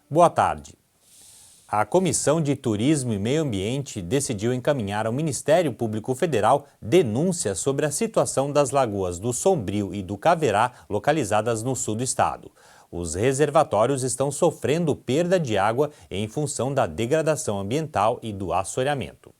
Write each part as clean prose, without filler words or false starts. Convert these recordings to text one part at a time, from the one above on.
Boa tarde. A Comissão de Turismo e Meio Ambiente decidiu encaminhar ao Ministério Público Federal denúncias sobre a situação das lagoas do Sombrio e do Caverá, localizadas no sul do estado. Os reservatórios estão sofrendo perda de água em função da degradação ambiental e do assoreamento.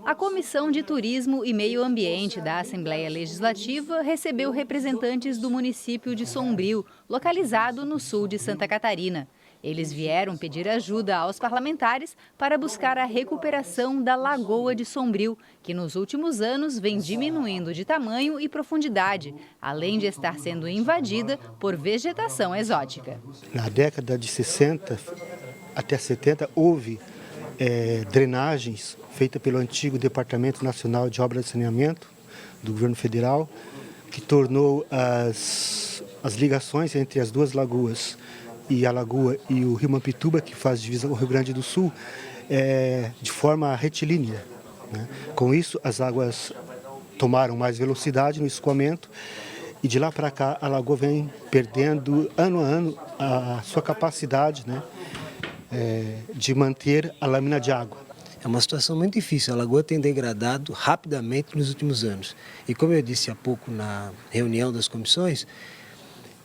A Comissão de Turismo e Meio Ambiente da Assembleia Legislativa recebeu representantes do município de Sombrio, localizado no sul de Santa Catarina. Eles vieram pedir ajuda aos parlamentares para buscar a recuperação da Lagoa de Sombrio, que nos últimos anos vem diminuindo de tamanho e profundidade, além de estar sendo invadida por vegetação exótica. Na década de 60 até 70 houve drenagens feitas pelo antigo Departamento Nacional de Obras de Saneamento do governo federal, que tornou as ligações entre as duas lagoas e a lagoa e o rio Mampituba, que faz divisa com o Rio Grande do Sul, de forma retilínea, né? Com isso, as águas tomaram mais velocidade no escoamento e de lá para cá a lagoa vem perdendo ano a ano a sua capacidade, né, de manter a lâmina de água. É uma situação muito difícil, a lagoa tem degradado rapidamente nos últimos anos. E como eu disse há pouco na reunião das comissões,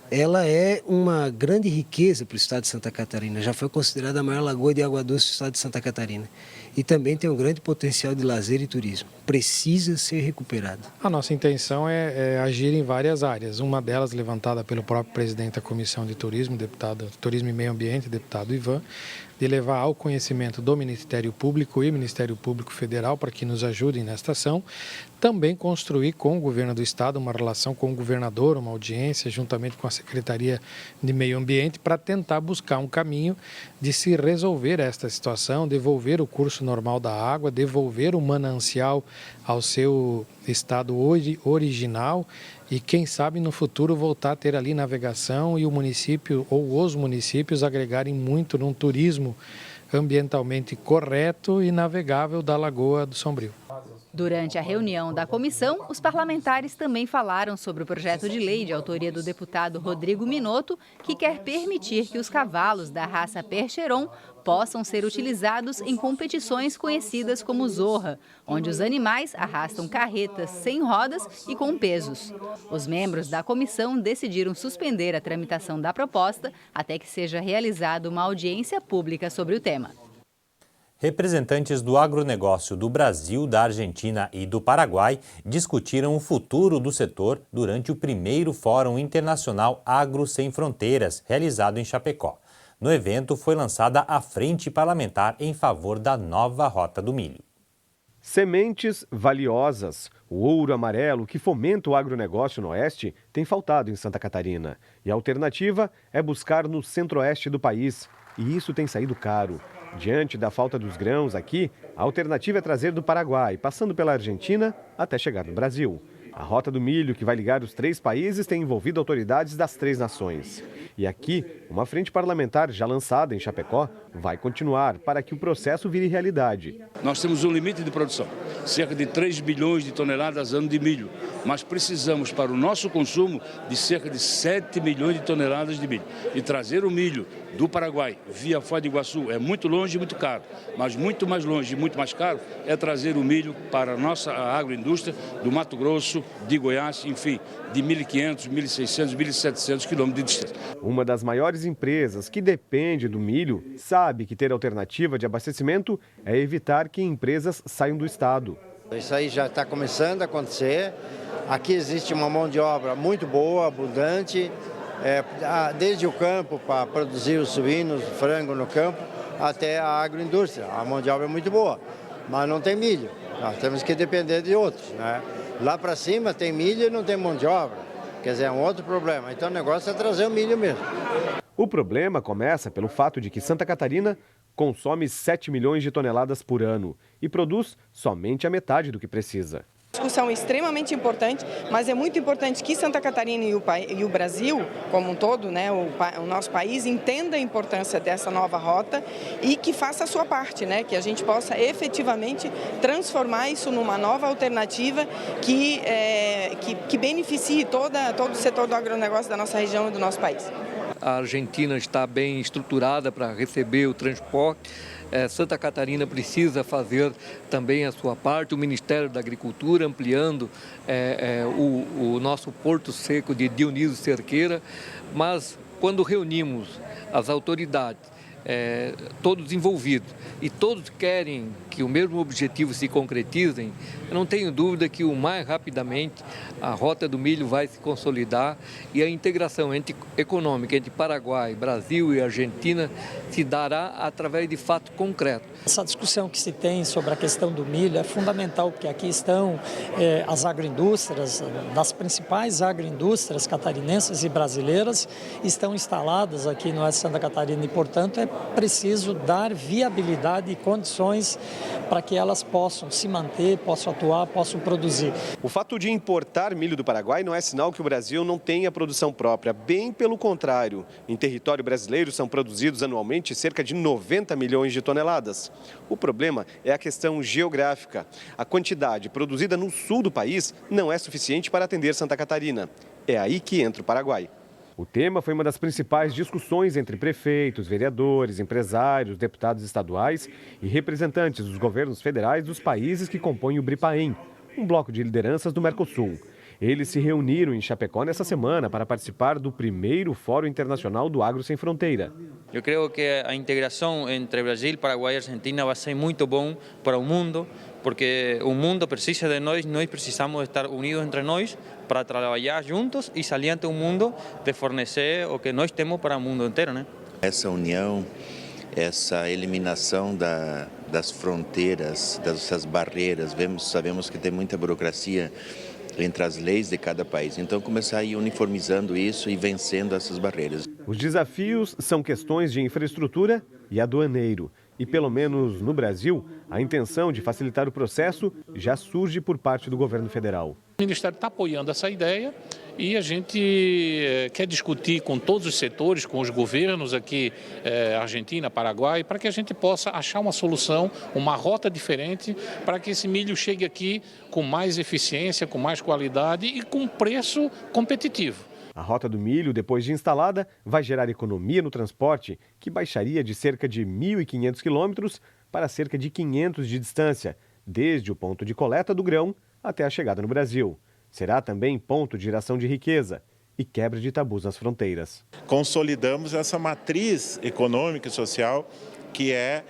ela é uma grande riqueza para o estado de Santa Catarina, já foi considerada a maior lagoa de água doce do estado de Santa Catarina. E também tem um grande potencial de lazer e turismo. Precisa ser recuperado. A nossa intenção é agir em várias áreas. Uma delas levantada pelo próprio presidente da Comissão de Turismo, deputado Turismo e Meio Ambiente, deputado Ivan, de levar ao conhecimento do Ministério Público e Ministério Público Federal para que nos ajudem nesta ação. Também construir com o governo do estado uma relação com o governador, uma audiência juntamente com a Secretaria de Meio Ambiente para tentar buscar um caminho de se resolver esta situação, devolver o curso normal da água, devolver o manancial ao seu estado original e quem sabe no futuro voltar a ter ali navegação e o município ou os municípios agregarem muito num turismo ambientalmente correto e navegável da Lagoa do Sombrio. Durante a reunião da comissão, os parlamentares também falaram sobre o projeto de lei de autoria do deputado Rodrigo Minotto, que quer permitir que os cavalos da raça Percheron possam ser utilizados em competições conhecidas como Zorra, onde os animais arrastam carretas sem rodas e com pesos. Os membros da comissão decidiram suspender a tramitação da proposta até que seja realizada uma audiência pública sobre o tema. Representantes do agronegócio do Brasil, da Argentina e do Paraguai discutiram o futuro do setor durante o primeiro Fórum Internacional Agro Sem Fronteiras, realizado em Chapecó. No evento foi lançada a Frente Parlamentar em favor da nova Rota do Milho. Sementes valiosas. O ouro amarelo que fomenta o agronegócio no Oeste tem faltado em Santa Catarina. E a alternativa é buscar no centro-oeste do país. E isso tem saído caro. Diante da falta dos grãos aqui, a alternativa é trazer do Paraguai, passando pela Argentina até chegar no Brasil. A Rota do Milho, que vai ligar os três países, tem envolvido autoridades das três nações. E aqui, uma frente parlamentar já lançada em Chapecó vai continuar para que o processo vire realidade. Nós temos um limite de produção, cerca de 3 bilhões de toneladas ano de milho, mas precisamos para o nosso consumo de cerca de 7 milhões de toneladas de milho. E trazer o milho do Paraguai via Foz do Iguaçu é muito longe e muito caro, mas muito mais longe e muito mais caro é trazer o milho para a nossa agroindústria do Mato Grosso, de Goiás, enfim, de 1.500, 1.600, 1.700 quilômetros de distância. Uma das maiores empresas que depende do milho sabe que ter alternativa de abastecimento é evitar que empresas saiam do estado. Isso aí já está começando a acontecer. Aqui existe uma mão de obra muito boa, abundante, desde o campo para produzir os suínos, o frango no campo, até a agroindústria. A mão de obra é muito boa, mas não tem milho. Nós temos que depender de outros, né? Lá para cima tem milho e não tem mão de obra. Quer dizer, é um outro problema. Então o negócio é trazer o milho mesmo. O problema começa pelo fato de que Santa Catarina consome 7 milhões de toneladas por ano e produz somente a metade do que precisa. Discussão extremamente importante, mas é muito importante que Santa Catarina e o Brasil, como um todo, né, o nosso país, entenda a importância dessa nova rota e que faça a sua parte, né, que a gente possa efetivamente transformar isso numa nova alternativa que beneficie todo o setor do agronegócio da nossa região e do nosso país. A Argentina está bem estruturada para receber o transporte. Santa Catarina precisa fazer também a sua parte, o Ministério da Agricultura ampliando o nosso Porto Seco de Dionísio Cerqueira, mas quando reunimos as autoridades, todos envolvidos e todos querem que o mesmo objetivo se concretizem, eu não tenho dúvida que o mais rapidamente a Rota do Milho vai se consolidar e a integração econômica entre Paraguai, Brasil e Argentina se dará através de fato concreto. Essa discussão que se tem sobre a questão do milho é fundamental, porque aqui estão as agroindústrias, das principais agroindústrias catarinenses e brasileiras, estão instaladas aqui no oeste de Santa Catarina e, portanto, é preciso dar viabilidade e condições para que elas possam se manter, possam atuar, possam produzir. O fato de importar milho do Paraguai não é sinal que o Brasil não tenha produção própria, bem pelo contrário. Em território brasileiro são produzidos anualmente cerca de 90 milhões de toneladas. O problema é a questão geográfica. A quantidade produzida no sul do país não é suficiente para atender Santa Catarina. É aí que entra o Paraguai. O tema foi uma das principais discussões entre prefeitos, vereadores, empresários, deputados estaduais e representantes dos governos federais dos países que compõem o BRIPAEM, um bloco de lideranças do Mercosul. Eles se reuniram em Chapecó nessa semana para participar do primeiro Fórum Internacional do Agro Sem Fronteira. Eu creio que a integração entre Brasil, Paraguai e Argentina vai ser muito bom para o mundo, porque o mundo precisa de nós precisamos estar unidos entre nós para trabalhar juntos e sair ante o mundo de fornecer o que nós temos para o mundo inteiro, né? Essa união, essa eliminação das fronteiras, dessas barreiras, sabemos que tem muita burocracia entre as leis de cada país. Então, começar a ir uniformizando isso e vencendo essas barreiras. Os desafios são questões de infraestrutura e aduaneiro. E, pelo menos no Brasil, a intenção de facilitar o processo já surge por parte do governo federal. O Ministério está apoiando essa ideia e a gente quer discutir com todos os setores, com os governos aqui, Argentina, Paraguai, para que a gente possa achar uma solução, uma rota diferente, para que esse milho chegue aqui com mais eficiência, com mais qualidade e com preço competitivo. A Rota do Milho, depois de instalada, vai gerar economia no transporte, que baixaria de cerca de 1.500 quilômetros para cerca de 500 de distância, desde o ponto de coleta do grão até a chegada no Brasil. Será também ponto de geração de riqueza e quebra de tabus nas fronteiras. Consolidamos essa matriz econômica e social que é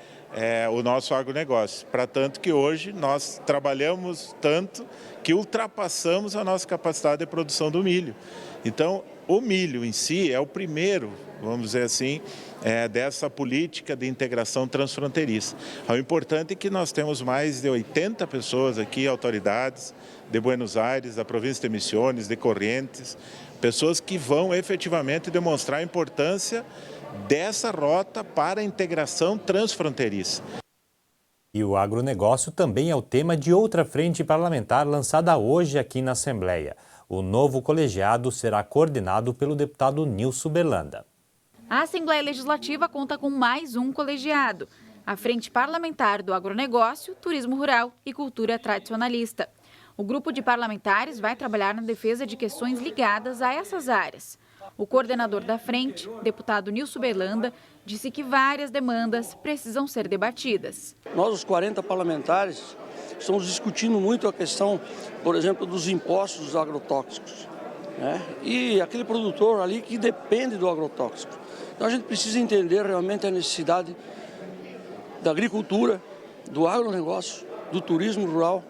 o nosso agronegócio. Para tanto que hoje nós trabalhamos tanto que ultrapassamos a nossa capacidade de produção do milho. Então, o milho em si é o primeiro, vamos dizer assim, dessa política de integração transfronteiriça. O importante é que nós temos mais de 80 pessoas aqui, autoridades de Buenos Aires, da província de Misiones, de Corrientes, pessoas que vão efetivamente demonstrar a importância dessa rota para a integração transfronteiriça. E o agronegócio também é o tema de outra frente parlamentar lançada hoje aqui na Assembleia. O novo colegiado será coordenado pelo deputado Nilson Berlanda. A Assembleia Legislativa conta com mais um colegiado, a Frente Parlamentar do Agronegócio, Turismo Rural e Cultura Tradicionalista. O grupo de parlamentares vai trabalhar na defesa de questões ligadas a essas áreas. O coordenador da frente, deputado Nilson Berlanda, disse que várias demandas precisam ser debatidas. Nós, os 40 parlamentares, estamos discutindo muito a questão, por exemplo, dos impostos dos agrotóxicos, né? E aquele produtor ali que depende do agrotóxico. Então a gente precisa entender realmente a necessidade da agricultura, do agronegócio, do turismo rural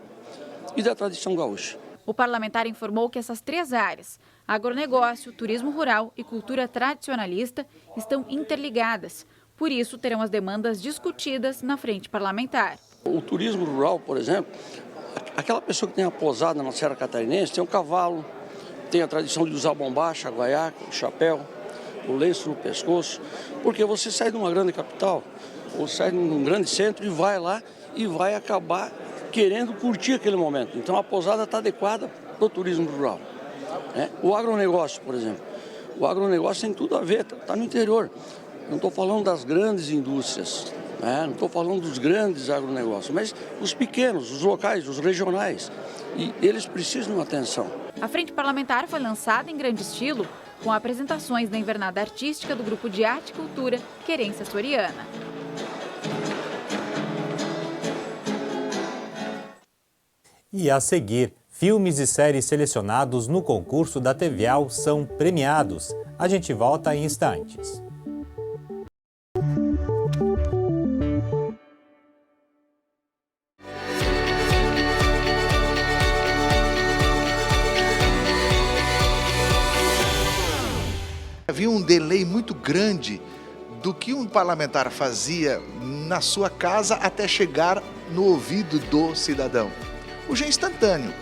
e da tradição gaúcha. O parlamentar informou que essas três áreas, agronegócio, turismo rural e cultura tradicionalista, estão interligadas. Por isso, terão as demandas discutidas na frente parlamentar. O turismo rural, por exemplo, aquela pessoa que tem a posada na Serra Catarinense tem um cavalo, tem a tradição de usar bombacha, guaiaca, o chapéu, o lenço no pescoço, porque você sai de uma grande capital, ou sai de um grande centro e vai lá e vai acabar querendo curtir aquele momento. Então a pousada está adequada para o turismo rural. O agronegócio, por exemplo. O agronegócio tem tudo a ver, está no interior. Não estou falando das grandes indústrias, não estou falando dos grandes agronegócios, mas os pequenos, os locais, os regionais. E eles precisam de atenção. A Frente Parlamentar foi lançada em grande estilo, com apresentações da invernada artística do Grupo de Arte e Cultura Querência Açoriana. E a seguir, filmes e séries selecionados no concurso da TVAL são premiados. A gente volta em instantes. Havia um delay muito grande do que um parlamentar fazia na sua casa até chegar no ouvido do cidadão. Hoje é instantâneo.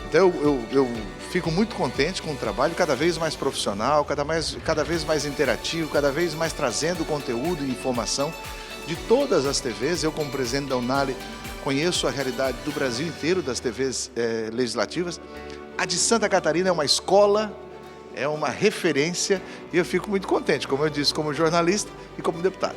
Então eu fico muito contente com o trabalho, cada vez mais profissional, cada vez mais interativo, cada vez mais trazendo conteúdo e informação de todas as TVs. Eu, como presidente da Unali, conheço a realidade do Brasil inteiro, das TVs legislativas. A de Santa Catarina é uma escola, é uma referência e eu fico muito contente, como eu disse, como jornalista e como deputado.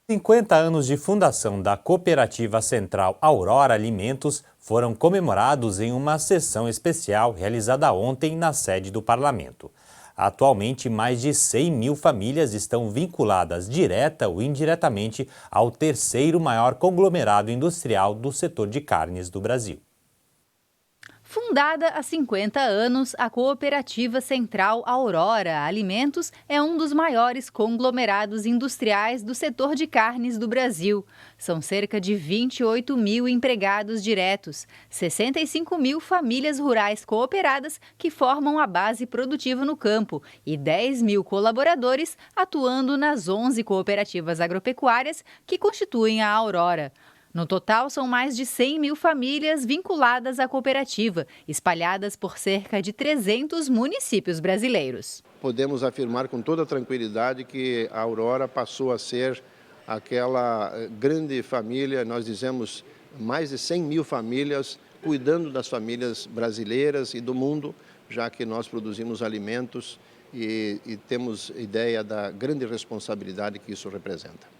Os 50 anos de fundação da Cooperativa Central Aurora Alimentos foram comemorados em uma sessão especial realizada ontem na sede do Parlamento. Atualmente, mais de 100 mil famílias estão vinculadas direta ou indiretamente ao terceiro maior conglomerado industrial do setor de carnes do Brasil. Fundada há 50 anos, a Cooperativa Central Aurora Alimentos é um dos maiores conglomerados industriais do setor de carnes do Brasil. São cerca de 28 mil empregados diretos, 65 mil famílias rurais cooperadas que formam a base produtiva no campo e 10 mil colaboradores atuando nas 11 cooperativas agropecuárias que constituem a Aurora. No total, são mais de 100 mil famílias vinculadas à cooperativa, espalhadas por cerca de 300 municípios brasileiros. Podemos afirmar com toda tranquilidade que a Aurora passou a ser aquela grande família, nós dizemos mais de 100 mil famílias, cuidando das famílias brasileiras e do mundo, já que nós produzimos alimentos e temos ideia da grande responsabilidade que isso representa.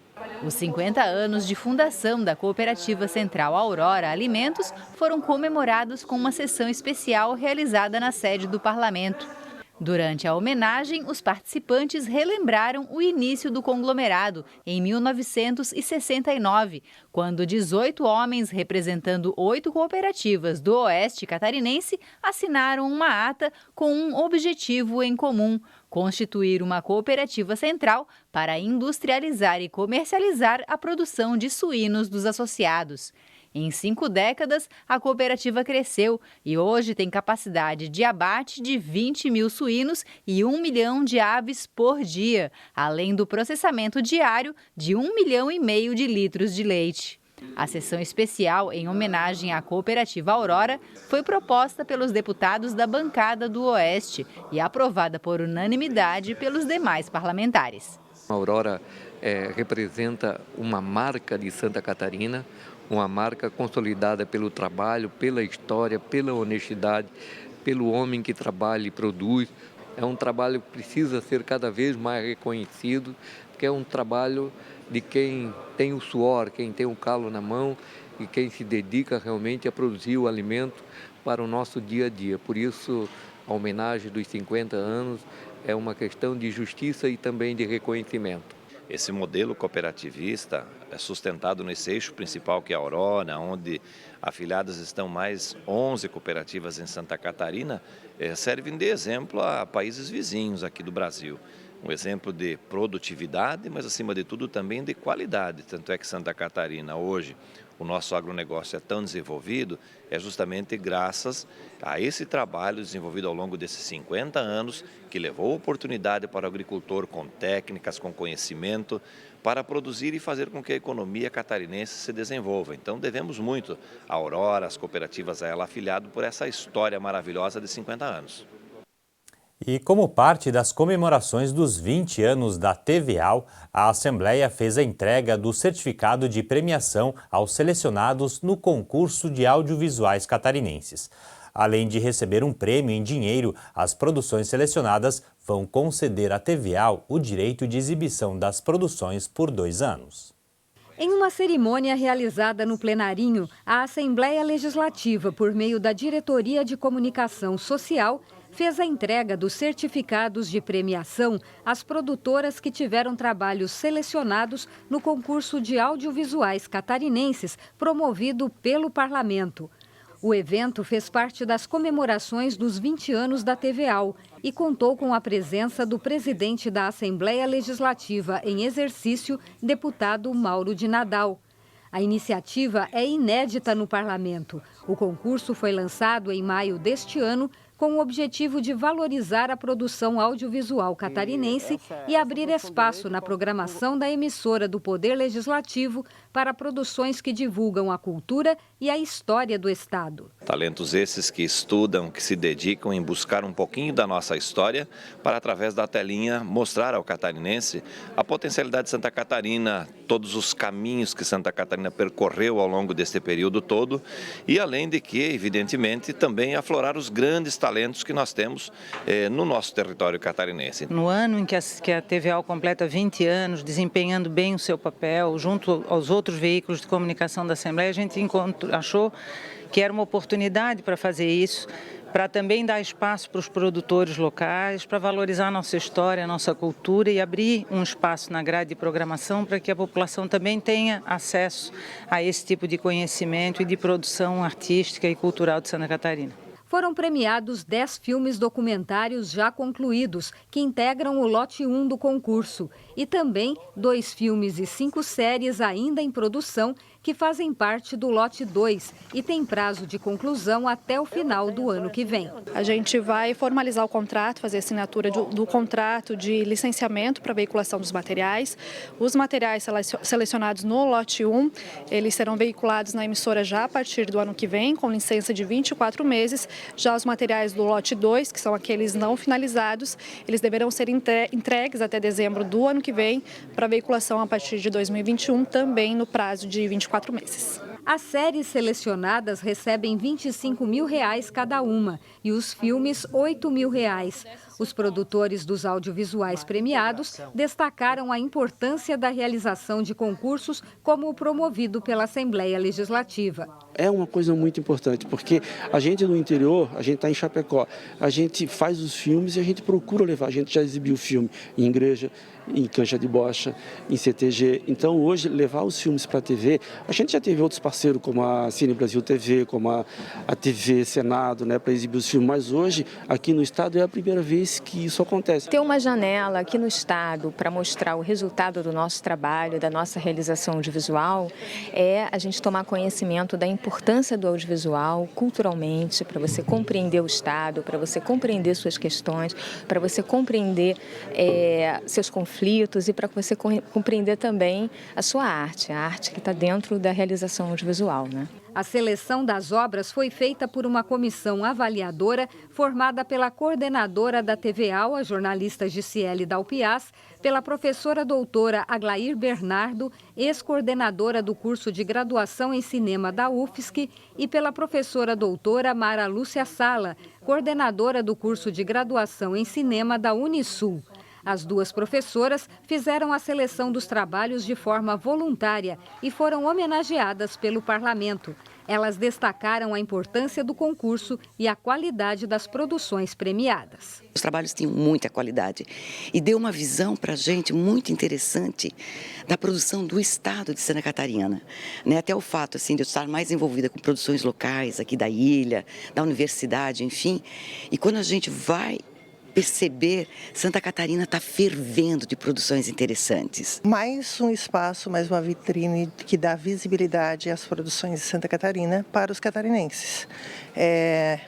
Os 50 anos de fundação da Cooperativa Central Aurora Alimentos foram comemorados com uma sessão especial realizada na sede do Parlamento. Durante a homenagem, os participantes relembraram o início do conglomerado em 1969, quando 18 homens representando 8 cooperativas do Oeste catarinense assinaram uma ata com um objetivo em comum: constituir uma cooperativa central para industrializar e comercializar a produção de suínos dos associados. Em 5 décadas, a cooperativa cresceu e hoje tem capacidade de abate de 20 mil suínos e 1 milhão de aves por dia, além do processamento diário de 1,5 milhão de litros de leite. A sessão especial, em homenagem à Cooperativa Aurora, foi proposta pelos deputados da bancada do Oeste e aprovada por unanimidade pelos demais parlamentares. A Aurora representa uma marca de Santa Catarina, uma marca consolidada pelo trabalho, pela história, pela honestidade, pelo homem que trabalha e produz. É um trabalho que precisa ser cada vez mais reconhecido, porque é um trabalho de quem tem o suor, quem tem o calo na mão e quem se dedica realmente a produzir o alimento para o nosso dia a dia. Por isso, a homenagem dos 50 anos é uma questão de justiça e também de reconhecimento. Esse modelo cooperativista é sustentado nesse eixo principal que é a Aurora, onde afiliadas estão mais 11 cooperativas em Santa Catarina, servem de exemplo a países vizinhos aqui do Brasil. um exemplo de produtividade, mas acima de tudo também de qualidade. Tanto é que Santa Catarina hoje, o nosso agronegócio é tão desenvolvido, é justamente graças a esse trabalho desenvolvido ao longo desses 50 anos, que levou oportunidade para o agricultor com técnicas, com conhecimento, para produzir e fazer com que a economia catarinense se desenvolva. Então devemos muito à Aurora, às cooperativas a ela afiliado, por essa história maravilhosa de 50 anos. E como parte das comemorações dos 20 anos da TVAL, a Assembleia fez a entrega do certificado de premiação aos selecionados no concurso de audiovisuais catarinenses. Além de receber um prêmio em dinheiro, as produções selecionadas vão conceder à TVAL o direito de exibição das produções por 2 anos. Em uma cerimônia realizada no Plenarinho, a Assembleia Legislativa, por meio da Diretoria de Comunicação Social, fez a entrega dos certificados de premiação às produtoras que tiveram trabalhos selecionados no concurso de audiovisuais catarinenses promovido pelo Parlamento. O evento fez parte das comemorações dos 20 anos da TVAL e contou com a presença do presidente da Assembleia Legislativa em exercício, deputado Mauro de Nadal. A iniciativa é inédita no Parlamento. O concurso foi lançado em maio deste ano com o objetivo de valorizar a produção audiovisual catarinense e abrir espaço na programação da emissora do Poder Legislativo para produções que divulgam a cultura e a história do Estado. Talentos esses que estudam, que se dedicam em buscar um pouquinho da nossa história para, através da telinha, mostrar ao catarinense a potencialidade de Santa Catarina, todos os caminhos que Santa Catarina percorreu ao longo deste período todo e, além de que, evidentemente, também aflorar os grandes talentos que nós temos no nosso território catarinense. No ano em que a TVAL completa 20 anos, desempenhando bem o seu papel, junto aos outros veículos de comunicação da Assembleia, a gente achou que era uma oportunidade para fazer isso, para também dar espaço para os produtores locais, para valorizar a nossa história, a nossa cultura e abrir um espaço na grade de programação para que a população também tenha acesso a esse tipo de conhecimento e de produção artística e cultural de Santa Catarina. Foram premiados 10 filmes documentários já concluídos, que integram o lote 1 do concurso, e também 2 filmes e 5 séries ainda em produção, que fazem parte do lote 2 e tem prazo de conclusão até o final do ano que vem. A gente vai formalizar o contrato, fazer a assinatura do contrato de licenciamento para veiculação dos materiais. Os materiais selecionados no lote 1, eles serão veiculados na emissora já a partir do ano que vem, com licença de 24 meses. Já os materiais do lote 2, que são aqueles não finalizados, eles deverão ser entregues até dezembro do ano que vem para veiculação a partir de 2021, também no prazo de 24 meses. As séries selecionadas recebem R$ 25 mil cada uma e os filmes R$ 8 mil. Os produtores dos audiovisuais premiados destacaram a importância da realização de concursos como o promovido pela Assembleia Legislativa. É uma coisa muito importante, porque a gente no interior, a gente está em Chapecó, a gente faz os filmes e a gente procura levar, a gente já exibiu o filme em igreja, em cancha de bocha, em CTG. Então hoje levar os filmes para a TV, a gente já teve outros parceiros como a Cine Brasil TV, como a TV Senado, né, para exibir os filmes, mas hoje aqui no estado é a primeira vez que isso acontece. Ter uma janela aqui no estado para mostrar o resultado do nosso trabalho, da nossa realização audiovisual, é a gente tomar conhecimento da importância do audiovisual culturalmente, para você compreender o estado, para você compreender suas questões, para você compreender seus conflitos e para você compreender também a sua arte, a arte que está dentro da realização audiovisual, né? A seleção das obras foi feita por uma comissão avaliadora formada pela coordenadora da TVAL, a jornalista Gisele Dalpiaz, pela professora doutora Aglair Bernardo, ex-coordenadora do curso de graduação em cinema da UFSC, e pela professora doutora Mara Lúcia Sala, coordenadora do curso de graduação em cinema da Unisul. As duas professoras fizeram a seleção dos trabalhos de forma voluntária e foram homenageadas pelo Parlamento. Elas destacaram a importância do concurso e a qualidade das produções premiadas. Os trabalhos tinham muita qualidade e deu uma visão para a gente muito interessante da produção do estado de Santa Catarina. Até o fato de eu estar mais envolvida com produções locais aqui da ilha, da universidade, enfim. E quando a gente vai perceber, Santa Catarina está fervendo de produções interessantes. Mais um espaço, mais uma vitrine que dá visibilidade às produções de Santa Catarina para os catarinenses.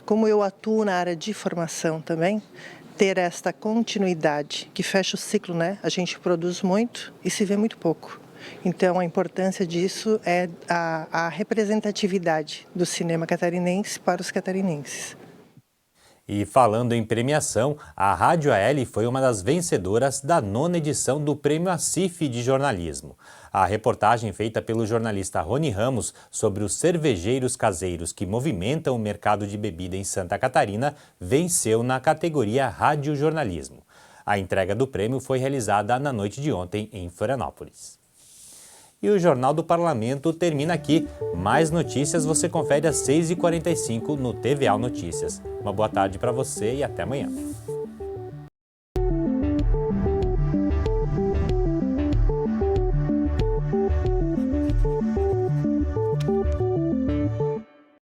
Como eu atuo na área de formação também, ter esta continuidade que fecha o ciclo, né? A gente produz muito e se vê muito pouco. Então, a importância disso é a representatividade do cinema catarinense para os catarinenses. E falando em premiação, a Rádio AL foi uma das vencedoras da 9ª edição do Prêmio ACIF de Jornalismo. A reportagem feita pelo jornalista Rony Ramos sobre os cervejeiros caseiros que movimentam o mercado de bebida em Santa Catarina venceu na categoria Rádio Jornalismo. A entrega do prêmio foi realizada na noite de ontem em Florianópolis. E o Jornal do Parlamento termina aqui. Mais notícias você confere às 6h45 no TVA Notícias. Uma boa tarde para você e até amanhã.